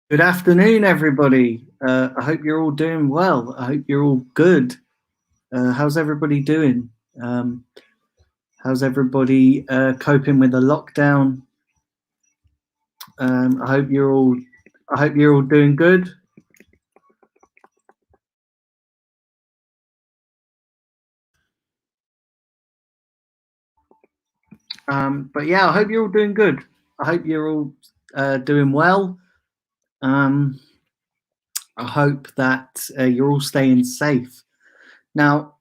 Good afternoon, everybody. I hope you're all doing well. I hope you're all good. How's everybody doing? Um, how's everybody coping with the lockdown? I hope you're all. I hope you're all doing good. But yeah, I hope you're all doing good. I hope you're all doing well. Um, I hope that you're all staying safe. Now,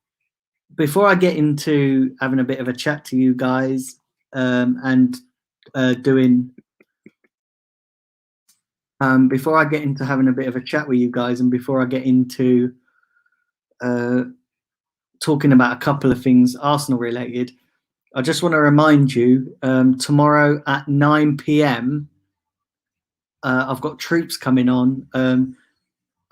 before I get into having a bit of a chat to you guys and doing before I get into having a bit of a chat with you guys, and before I get into uh, talking about a couple of things Arsenal related, I just want to remind you tomorrow at 9 p.m. I've got troops coming on.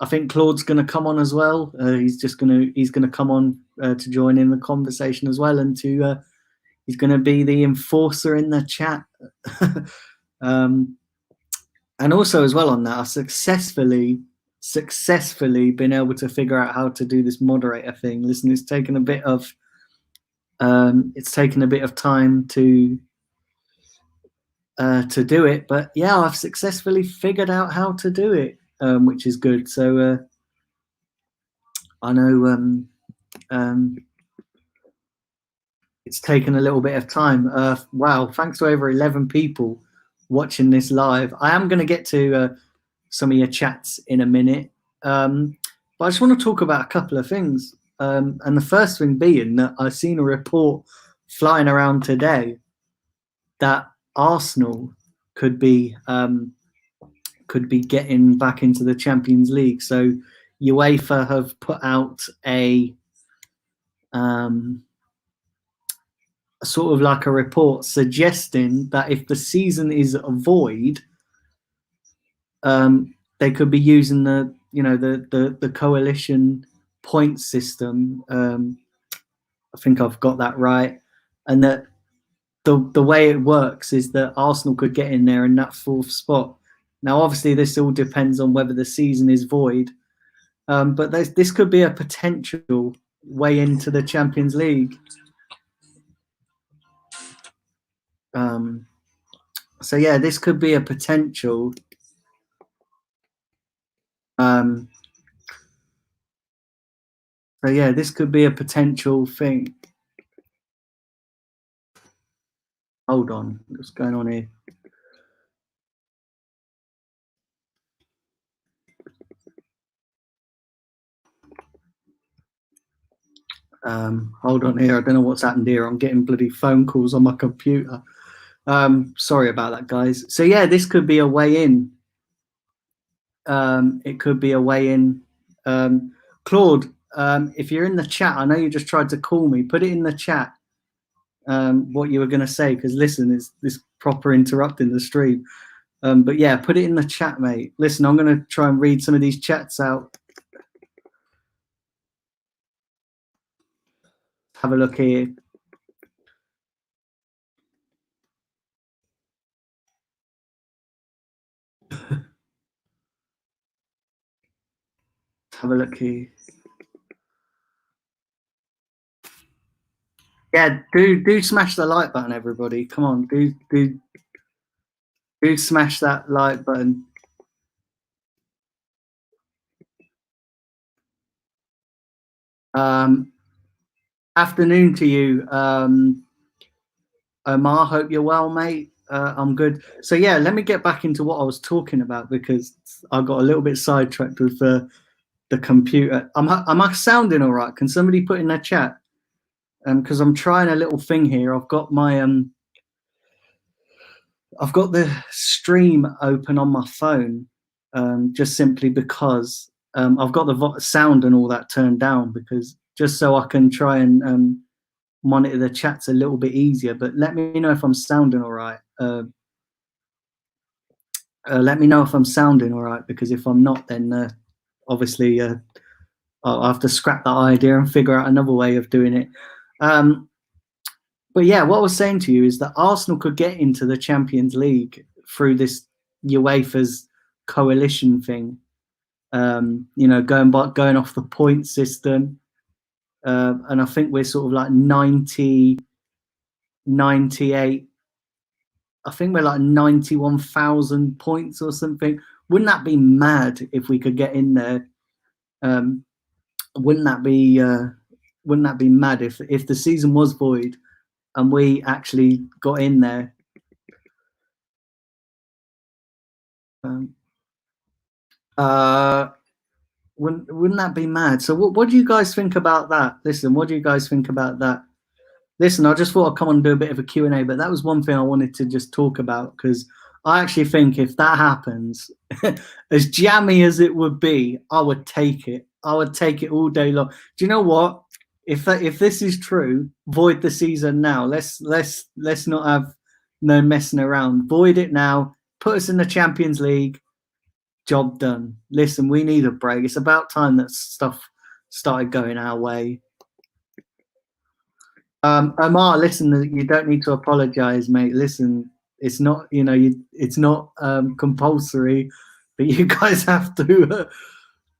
I think Claude's going to come on as well. He's gonna come on to join in the conversation as well, and to he's going to be the enforcer in the chat. um, and also as well on that, I successfully been able to figure out how to do this moderator thing. Listen, it's taken a bit of time to do it, but yeah, I've successfully figured out how to do it, which is good. So I know it's taken a little bit of time. Wow, thanks to over 11 people watching this live. I am going to get to some of your chats in a minute. But I just want to talk about a couple of things. And the first thing being that I've seen a report flying around today that Arsenal could be getting back into the Champions League. So UEFA have put out a sort of like a report suggesting that if the season is void, they could be using the coalition point system. I think I've got that right, and that the way it works is that Arsenal could get in there in that fourth spot. Now, obviously, this all depends on whether the season is void, but this could be a potential way into the Champions League. So yeah, this could be a potential. So yeah, this could be a potential thing. Hold on, what's going on here? Hold on here. I don't know what's happened here. I'm getting bloody phone calls on my computer. Sorry about that, guys. So yeah, this could be a way in. It could be a way in. Claude, if you're in the chat, I know you just tried to call me. Put it in the chat. What you were going to say, because listen, it's this proper interrupting the stream. But yeah, put it in the chat, mate. Listen, I'm going to try and read some of these chats out. Have a look here. Have a look here. Yeah, do smash the like button, everybody. Come on, do smash that like button. Afternoon to you, Omar. Hope you're well, mate. I'm good. So yeah, let me get back into what I was talking about, because I got a little bit sidetracked with the computer. Am I sounding all right? Can somebody put in their chat? Because I'm trying a little thing here. I've got my I've got the stream open on my phone, just simply because I've got the sound and all that turned down, because just so I can try and monitor the chats a little bit easier. But let me know if I'm sounding all right. Let me know if I'm sounding all right, because if I'm not, then obviously I'll have to scrap that idea and figure out another way of doing it. But yeah, what I was saying to you is that Arsenal could get into the Champions League through this UEFA's coalition thing. You know, going off the point system, and I think we're sort of like 90, 98. I think we're like 91,000 points or something. Wouldn't that be mad if we could get in there? Wouldn't that be mad if the season was void and we actually got in there? Wouldn't that be mad? So what do you guys think about that? Listen, what do you guys think about that? Listen, I just thought I'd come on and do a bit of a Q&A, but that was one thing I wanted to just talk about, because I actually think if that happens, as jammy as it would be, I would take it. I would take it all day long. Do you know what? If this is true, void the season now. Let's not have no messing around. Void it now. Put us in the Champions League. Job done. Listen, we need a break. It's about time that stuff started going our way. Omar, listen, you don't need to apologize, mate. Listen, it's not, you know, it's not compulsory, but you guys have to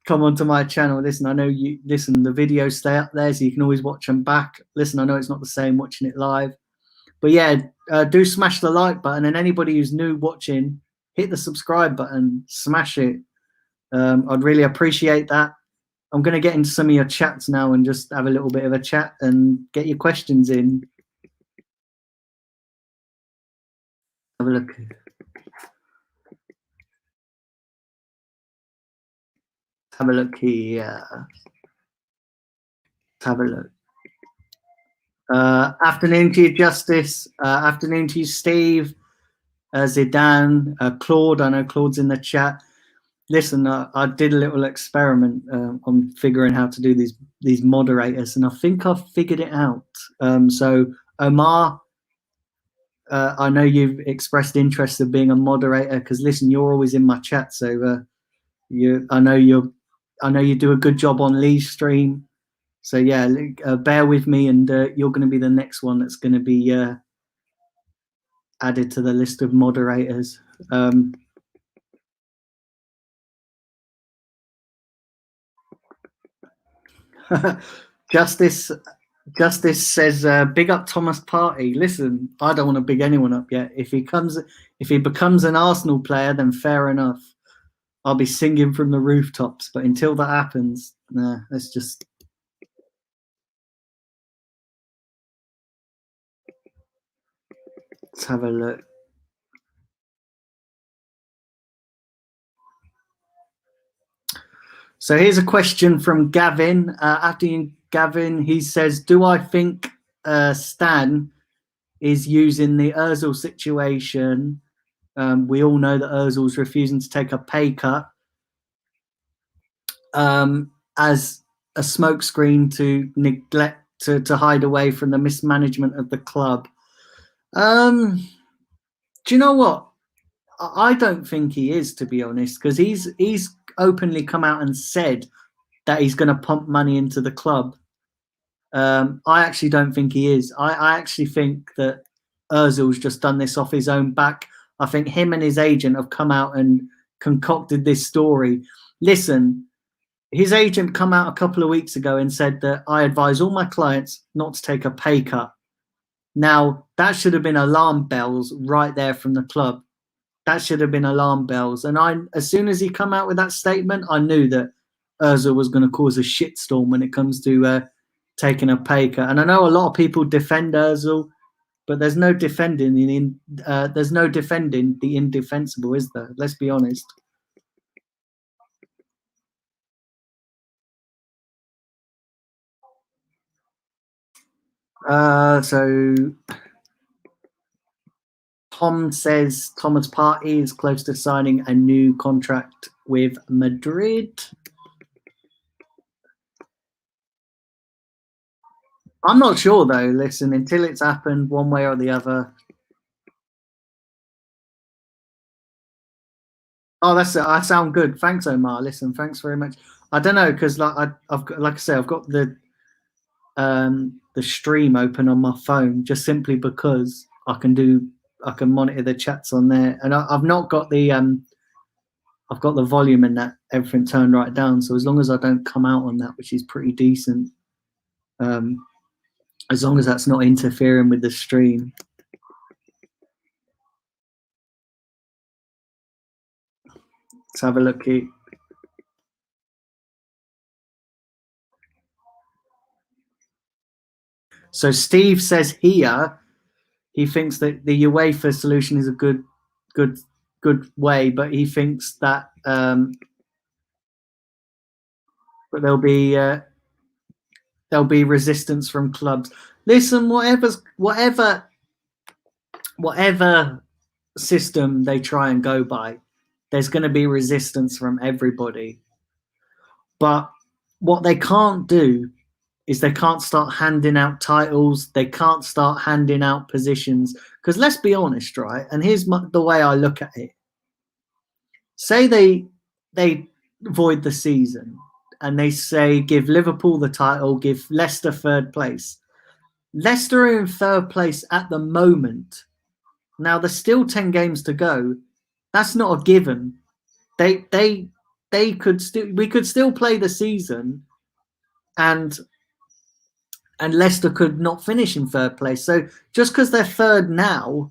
come onto my channel. Listen, I know you. Listen, the videos stay up there, so you can always watch them back. Listen, I know it's not the same watching it live, but yeah, do smash the like button, and anybody who's new watching, hit the subscribe button, smash it. I'd really appreciate that. I'm going to get into some of your chats now and just have a little bit of a chat and get your questions in. Have a look. Have a look here. Have a look. Afternoon to you, Justice. Afternoon to you, Steve. Zidane. Claude. I know Claude's in the chat. Listen, I did a little experiment on figuring how to do these moderators, and I think I've figured it out. So Omar, I know you've expressed interest in being a moderator, because listen, you're always in my chat, so I know you do a good job on Lee's stream. So yeah, bear with me, and you're going to be the next one that's going to be added to the list of moderators. Justice says, big up Thomas Partey. Listen, I don't want to big anyone up yet. If he becomes an Arsenal player, then fair enough. I'll be singing from the rooftops. But until that happens, nah, let's have a look. So here's a question from Gavin. After Gavin, he says, do I think Stan is using the Ozil situation? We all know that Ozil's refusing to take a pay cut as a smokescreen to neglect to hide away from the mismanagement of the club. Do you know what? I don't think he is, to be honest, because he's openly come out and said that he's going to pump money into the club. I actually don't think he is. I actually think that Ozil's just done this off his own back. I think him and his agent have come out and concocted this story. Listen, his agent come out a couple of weeks ago and said that I advise all my clients not to take a pay cut. Now, that should have been alarm bells right there from the club. That should have been alarm bells. And as soon as he come out with that statement, I knew that Ozil was going to cause a shitstorm when it comes to taking a pay cut. And I know a lot of people defend Ozil, but there's no defending the indefensible, is there? Let's be honest. So Tom says Thomas Partey is close to signing a new contract with Madrid. I'm not sure though. Listen, until it's happened one way or the other. Oh, I sound good. Thanks, Omar. Listen, thanks very much. I don't know, because I've got the stream open on my phone just simply because I can monitor the chats on there, and I've not got the I've got the volume and that everything turned right down. So as long as I don't come out on that, which is pretty decent, as long as that's not interfering with the stream. Let's have a look here. So Steve says here he thinks that the UEFA solution is a good way, but he thinks that but there'll be resistance from clubs. Listen, whatever system they try and go by, there's going to be resistance from everybody. But what they can't do is they can't start handing out titles. They can't start handing out positions. Because let's be honest, right? And here's the way I look at it. Say they void the season and they say give Liverpool the title, give Leicester third place. Leicester are in third place at the moment. Now there's still 10 games to go. That's not a given. We could still play the season and Leicester could not finish in third place. So just because they're third now,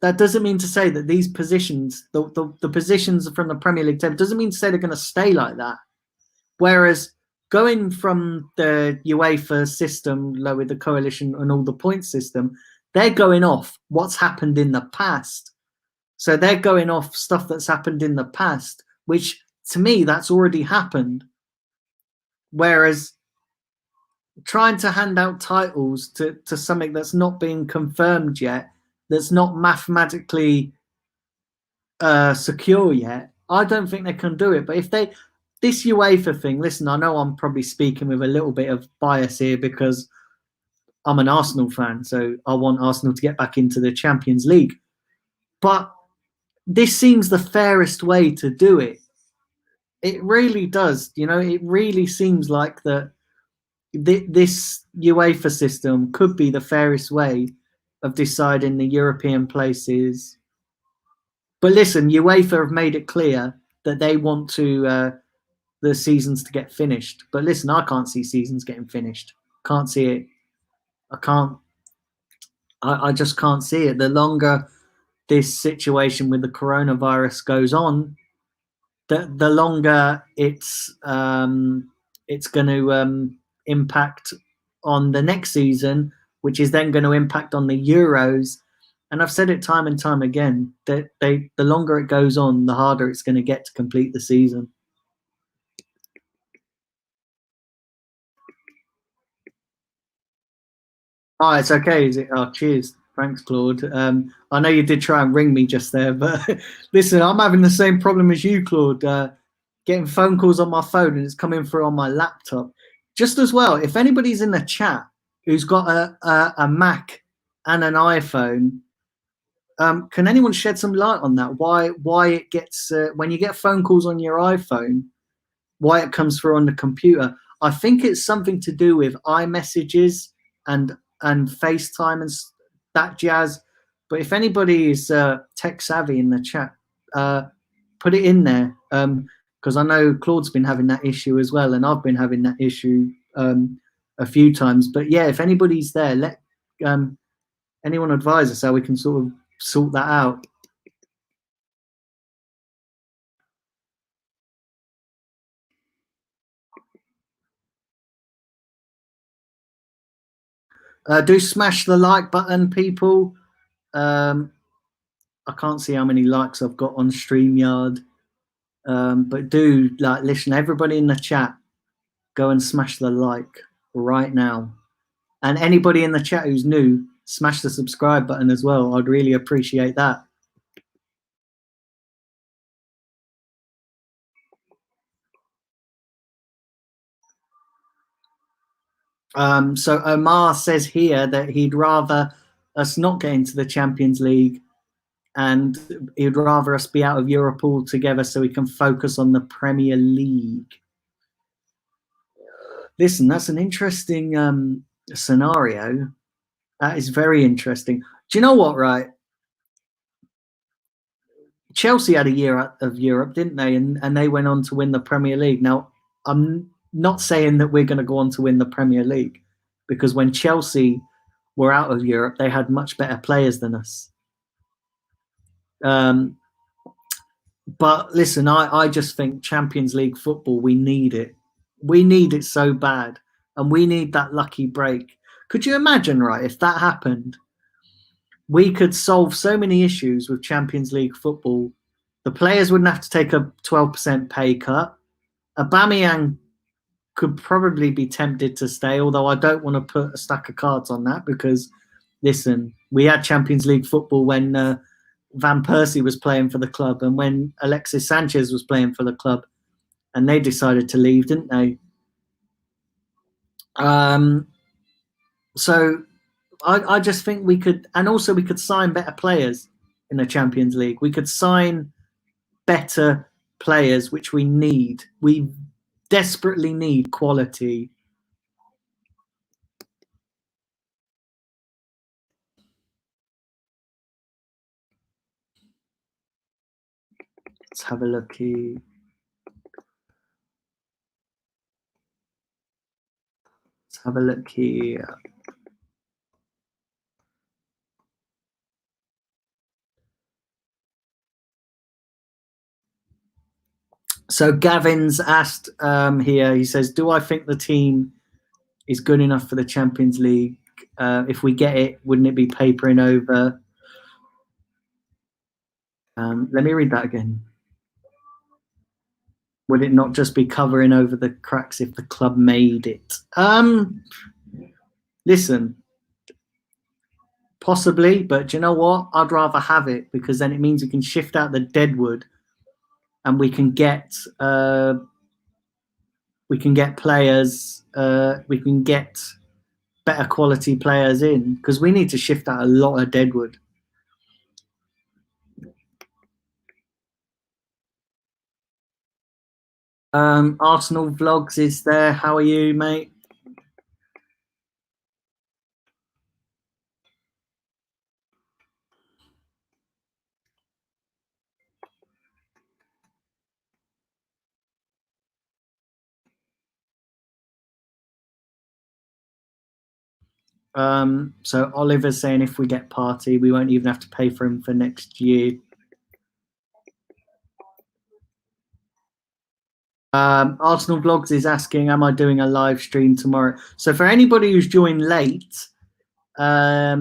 that doesn't mean to say that these positions, the positions from the Premier League table, doesn't mean to say they're going to stay like that. Whereas going from the UEFA system, with the coalition and all the point system, they're going off what's happened in the past. So they're going off stuff that's happened in the past, which to me, that's already happened. Whereas trying to hand out titles to something that's not being confirmed yet, that's not mathematically secure yet, I don't think they can do it. But if this UEFA thing, listen, I know I'm probably speaking with a little bit of bias here because I'm an Arsenal fan, so I want Arsenal to get back into the Champions League. But this seems the fairest way to do it. It really does. It really seems like that this UEFA system could be the fairest way of deciding the European places. But listen, UEFA have made it clear that they want the seasons to get finished. But listen, I can't see seasons getting finished. Can't see it. I can't. I just can't see it. The longer this situation with the coronavirus goes on, the longer it's going to impact on the next season, which is then going to impact on the Euros. And I've said it time and time again that the longer it goes on, the harder it's going to get to complete the season. Oh, it's okay. Is it? Oh, cheers. Thanks, Claude. I know you did try and ring me just there, but listen, I'm having the same problem as you, Claude. Getting phone calls on my phone and it's coming through on my laptop. Just as well, if anybody's in the chat who's got a Mac and an iPhone, can anyone shed some light on that? Why it gets when you get phone calls on your iPhone, why it comes through on the computer? I think it's something to do with iMessages and FaceTime and that jazz. But if anybody is tech savvy in the chat, put it in there because I know Claude's been having that issue as well, and I've been having that issue a few times. But yeah, if anybody's there, let anyone advise us how we can sort of sort that out. Do smash the like button, people. I can't see how many likes I've got on StreamYard, but do listen. Everybody in the chat, go and smash the like right now. And anybody in the chat who's new, smash the subscribe button as well. I'd really appreciate that. So Omar says here that he'd rather us not get into the Champions League and he'd rather us be out of Europe altogether so we can focus on the Premier League. Listen, that's an interesting scenario. That is very interesting. Do you know what, right? Chelsea had a year out of Europe, didn't they? And they went on to win the Premier League. Now, I'm not saying that we're going to go on to win the Premier League, because when Chelsea were out of Europe, they had much better players than us. But listen, I just think Champions League football, we need it. We need it so bad. And we need that lucky break. Could you imagine, right, if that happened? We could solve so many issues with Champions League football. The players wouldn't have to take a 12% pay cut. Aubameyang could probably be tempted to stay, although I don't want to put a stack of cards on that, because, listen, we had Champions League football when Van Persie was playing for the club and when Alexis Sanchez was playing for the club, and they decided to leave, didn't they? So I just think we could, and also we could sign better players in the Champions League. We could sign better players, which we need. We desperately need quality. Let's have a look here. Let's have a look here. So Gavin's asked here, he says, do I think the team is good enough for the Champions League? If we get it, wouldn't it be papering over? Let me read that again. Would it not just be covering over the cracks if the club made it? Listen, possibly, but do you know what? I'd rather have it, because then it means we can shift out the deadwood and we can get players, we can get better quality players in, because we need to shift out a lot of deadwood. Arsenal Vlogs is there. How are you, mate? So Oliver's saying if we get Partey, we won't even have to pay for him for next year. Arsenal Vlogs is asking, am I doing a live stream tomorrow? So for anybody who's joined late, I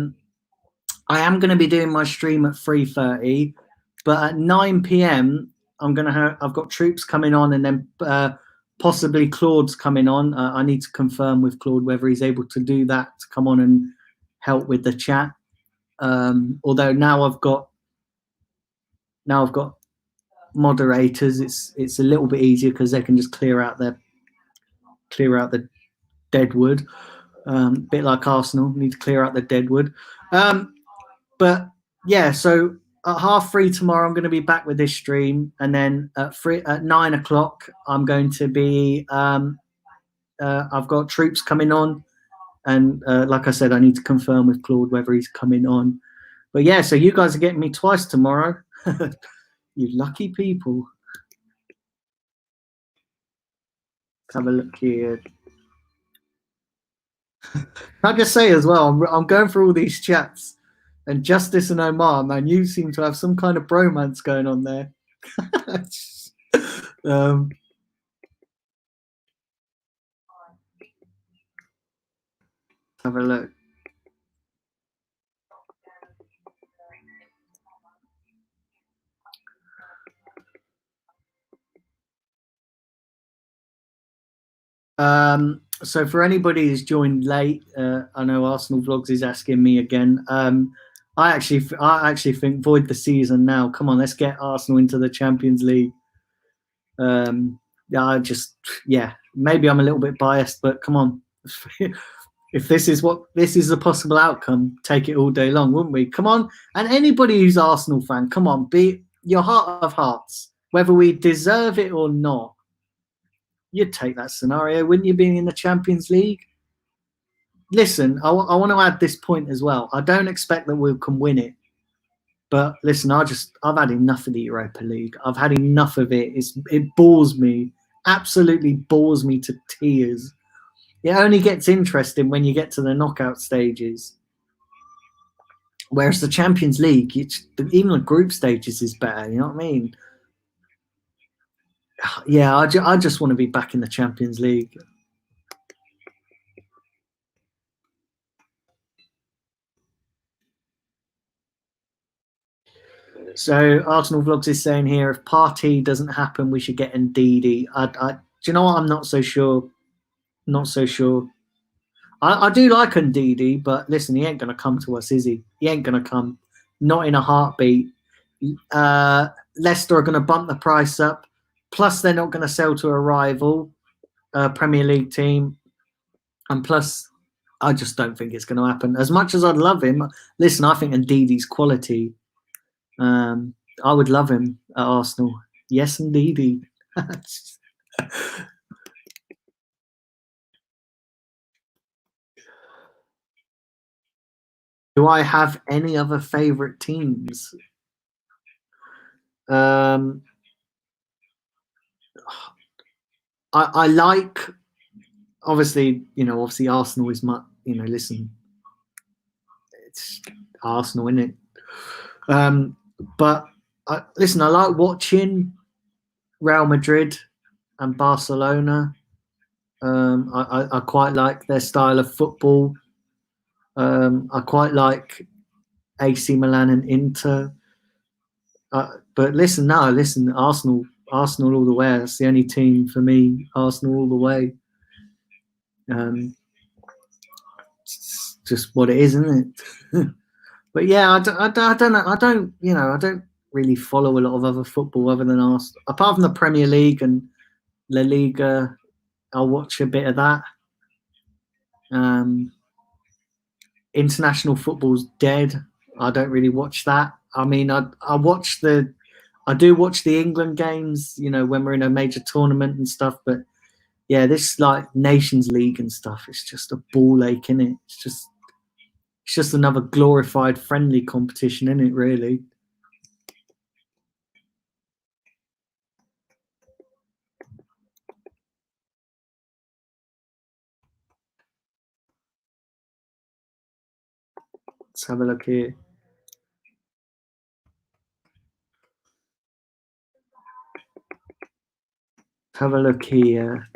am going to be doing my stream at 3:30, but at 9 p.m. I've got Troops coming on, and then possibly Claude's coming on. I need to confirm with Claude whether he's able to do that, to come on and help with the chat. Although now I've got moderators, it's a little bit easier because they can just clear out the deadwood. Bit like Arsenal, need to clear out the deadwood. But yeah, so at 3:30 tomorrow, I'm going to be back with this stream, and then at 9 o'clock, I'm going to be. I've got Troops coming on, and like I said, I need to confirm with Claude whether he's coming on. But yeah, so you guys are getting me twice tomorrow. You lucky people. Let's have a look here. I'll just say as well, I'm going through all these chats, and Justice and Omar, man, you seem to have some kind of bromance going on there. Have a look. So for anybody who's joined late, I know Arsenal Vlogs is asking me again. I actually think void the season now. Come on, let's get Arsenal into the Champions League. Maybe I'm a little bit biased, but come on. If this is a possible outcome, take it all day long, wouldn't we? Come on. And anybody who's Arsenal fan, come on, be your heart of hearts, whether we deserve it or not. You'd take that scenario, wouldn't you, being in the Champions League? Listen, I want to add this point as well. I don't expect that we can win it, But listen, I've had enough of the Europa League. I've had enough of it. It bores me, absolutely bores me to tears. It only gets interesting when you get to the knockout stages. Whereas the Champions League, even the group stages is better. You know what I mean? Yeah, I just want to be back in the Champions League. So Arsenal Vlogs is saying here, if Partey doesn't happen, we should get Ndidi. Do you know what? I'm not so sure. Not so sure. I do like Ndidi, but listen, he ain't gonna come to us, is he? He ain't gonna come. Not in a heartbeat. Leicester are gonna bump the price up. Plus, they're not gonna sell to a rival Premier League team. And plus, I just don't think it's gonna happen. As much as I'd love him, listen, I think Ndidi's quality. I would love him at Arsenal. Yes, Ndidi. Do I have any other favourite teams? I like, obviously Arsenal is my, listen, it's Arsenal, isn't it? But listen, I like watching Real Madrid and Barcelona. I quite like their style of football. I quite like AC Milan and Inter. But listen, Arsenal all the way. That's the only team for me. Arsenal all the way. It's just what it is, isn't it? But yeah, I don't know. I don't really follow a lot of other football other than Arsenal. Apart from the Premier League and La Liga, I'll watch a bit of that. International football's dead. I don't really watch that. I mean, I do watch the England games, when we're in a major tournament and stuff. But yeah, this like Nations League and stuff, it's just a ball ache, isn't it? It's just another glorified friendly competition, isn't it? Really. Let's have a look here. Have a look here.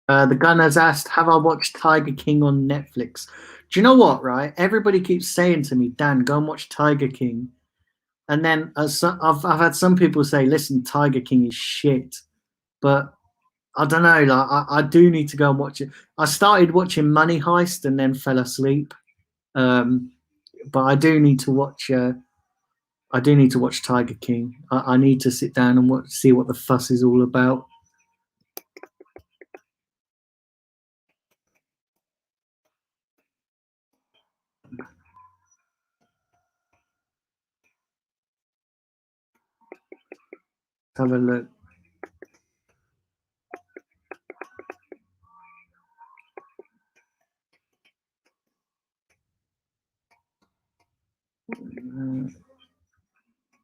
The Gunners asked, have I watched Tiger King on Netflix? Do you know what, right? Everybody keeps saying to me, Dan, go and watch Tiger King. And then I've had some people say, listen, Tiger King is shit. But I don't know, like I do need to go and watch it. I started watching Money Heist and then fell asleep. But I do need to watch Tiger King. I need to sit down and see what the fuss is all about. Have a look.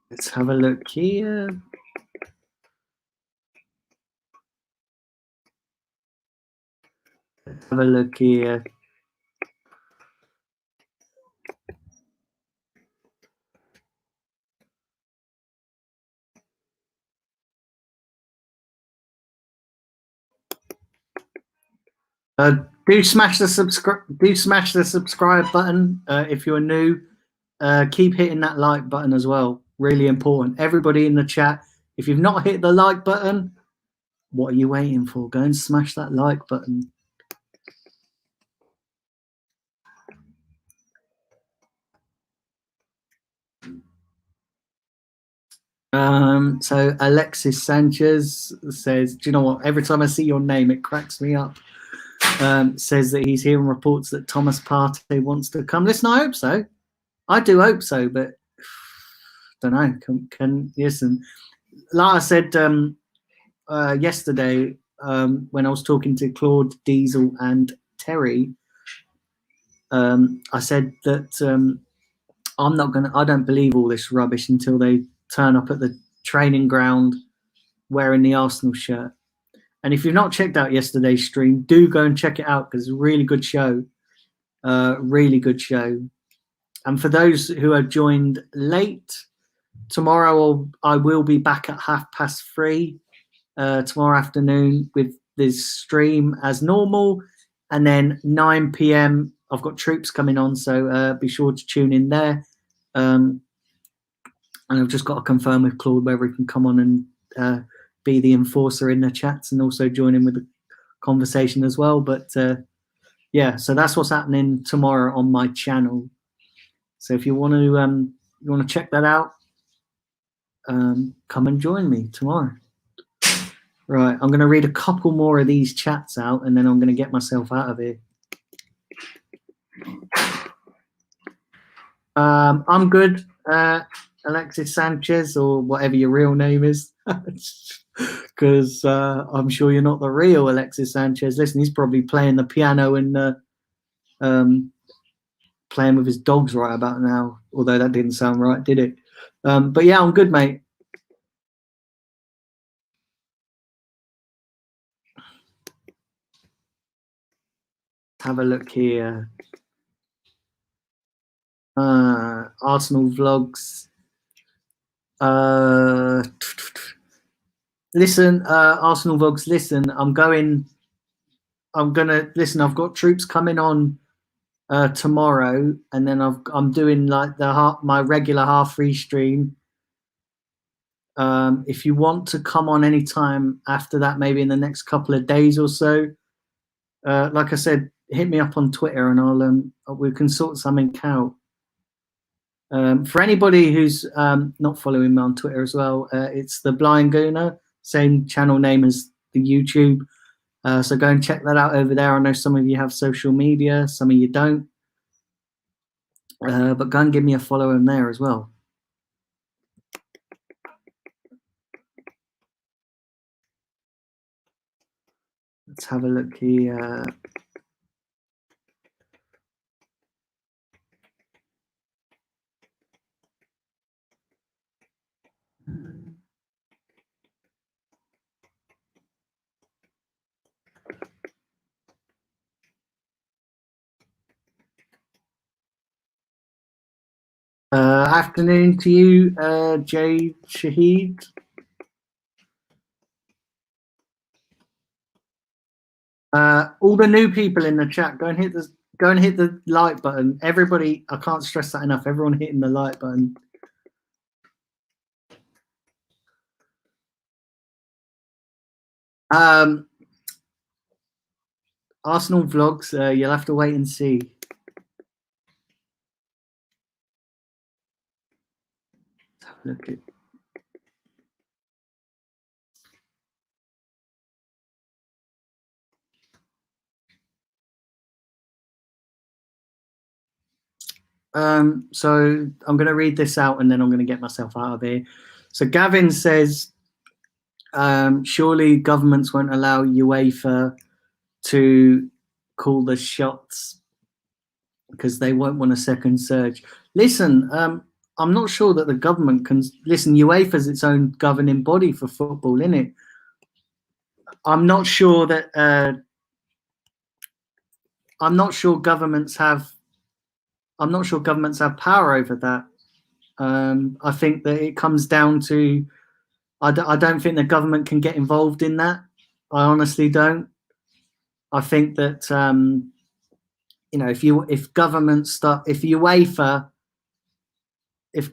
Let's have a look here. Have a look here. Do smash the subscribe button if you're new. Keep hitting that like button as well. Really important. Everybody in the chat, if you've not hit the like button, what are you waiting for? Go and smash that like button. So Alexis Sanchez says, do you know what? Every time I see your name, it cracks me up. Says that he's hearing reports that Thomas Partey wants to come. Listen, I hope so. I do hope so, but don't know. Can listen. Like I said yesterday, when I was talking to Claude, Diesel, and Terry, I said that I don't believe all this rubbish until they turn up at the training ground wearing the Arsenal shirt. And if you've not checked out yesterday's stream, do go and check it out because it's a really good show. Really good show. And for those who have joined late, tomorrow I will be back at 3:30 tomorrow afternoon with this stream as normal. And then 9 p.m. I've got troops coming on, so be sure to tune in there. And I've just got to confirm with Claude whether he can come on and be the enforcer in the chats and also join in with the conversation as well. But yeah, so that's what's happening tomorrow on my channel. So if you want to check that out, come and join me tomorrow. Right, I'm going to read a couple more of these chats out, and then I'm going to get myself out of here. I'm good, Alexis Sanchez, or whatever your real name is, because I'm sure you're not the real Alexis Sanchez. Listen, he's probably playing the piano and playing with his dogs right about now, although that didn't sound right, did it? But yeah, I'm good, mate. Have a look here. Arsenal vlogs. Listen, Arsenal vlogs. Listen, I'm gonna listen. I've got troops coming on tomorrow, and then I'm doing like my regular 3:30 stream. If you want to come on anytime after that, maybe in the next couple of days or so, like I said, hit me up on Twitter and we can sort something out. For anybody who's not following me on Twitter as well, it's the Blind Gooner, same channel name as the YouTube. So go and check that out over there. I know some of you have social media, some of you don't. But go and give me a follow in there as well. Let's have a look here. Afternoon to you, Jay Shahid. All the new people in the chat, go and hit the like button. Everybody, I can't stress that enough. Everyone hitting the like button. Arsenal vlogs, you'll have to wait and see. Let's have a look at. So I'm going to read this out and then I'm going to get myself out of here. So Gavin says, surely governments won't allow UEFA to call the shots because they won't want a second surge. Listen, I'm not sure that the government can listen. UEFA's its own governing body for football, isn't it? I'm not sure that. I'm not sure governments have power over that. I think that it comes down to. I don't think the government can get involved in that. I honestly don't. I think that if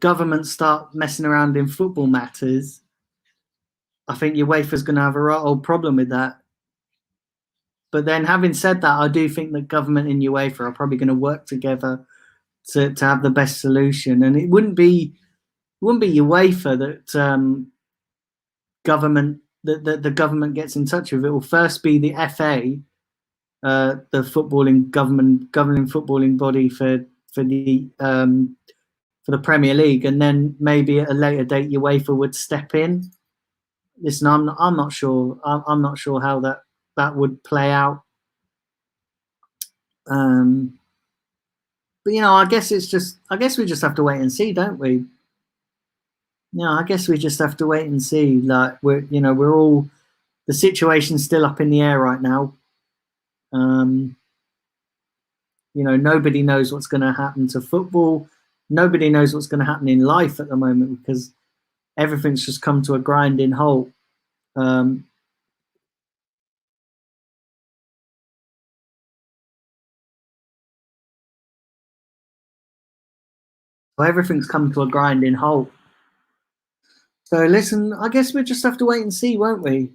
governments start messing around in football matters, I think UEFA's going to have a right old problem with that. But then, having said that, I do think that government and UEFA are probably going to work together to have the best solution. And it wouldn't be UEFA that the government gets in touch with. It will first be the FA, the governing footballing body for the Premier League, and then maybe at a later date UEFA would step in. listen, I'm not sure. I'm not sure how that would play out. But I guess we just have to wait and see, don't we? I guess we just have to wait and see. Like we're all, the situation's still up in the air right now. Nobody knows what's going to happen to football. Nobody knows what's going to happen in life at the moment because everything's just come to a grinding halt. Everything's come to a grinding halt. So listen, I guess we just have to wait and see, won't we?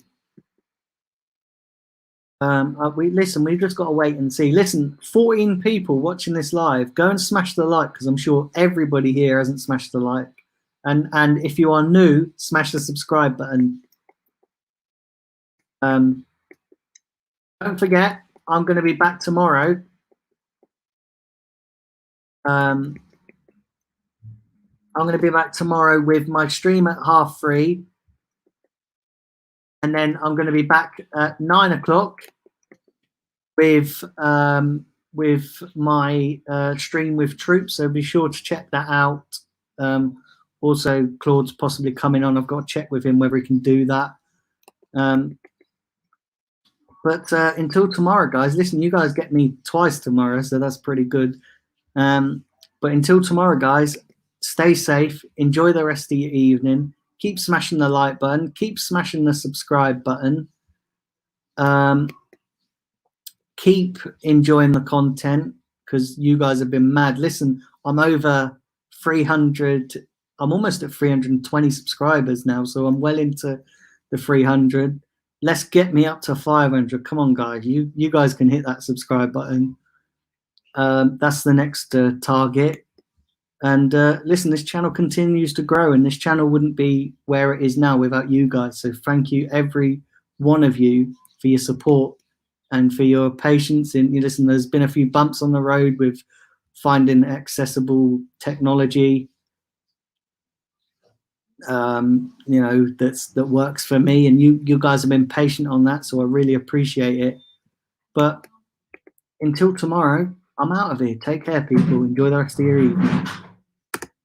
We've just got to wait and see. Listen, 14 people watching this live, go and smash the like because I'm sure everybody here hasn't smashed the like. And if you are new, smash the subscribe button. Don't forget, I'm going to be back tomorrow. I'm going to be back tomorrow with my stream at 3:30. And then I'm going to be back at 9 o'clock with my stream with Troops. So be sure to check that out. Also, Claude's possibly coming on. I've got to check with him whether he can do that. But until tomorrow, guys, listen, you guys get me twice tomorrow, so that's pretty good. But until tomorrow, guys, stay safe. Enjoy the rest of your evening. Keep smashing the like button. Keep smashing the subscribe button. Keep enjoying the content because you guys have been mad. Listen, I'm over 300. I'm almost at 320 subscribers now, so I'm well into the 300. Let's get me up to 500. Come on, guys. You guys can hit that subscribe button. That's the next target. And listen, this channel continues to grow, and this channel wouldn't be where it is now without you guys. So thank you, every one of you, for your support and for your patience. And listen, there's been a few bumps on the road with finding accessible technology, that works for me, and you guys have been patient on that, so I really appreciate it. But until tomorrow, I'm out of here. Take care, people. Enjoy the rest of your evening.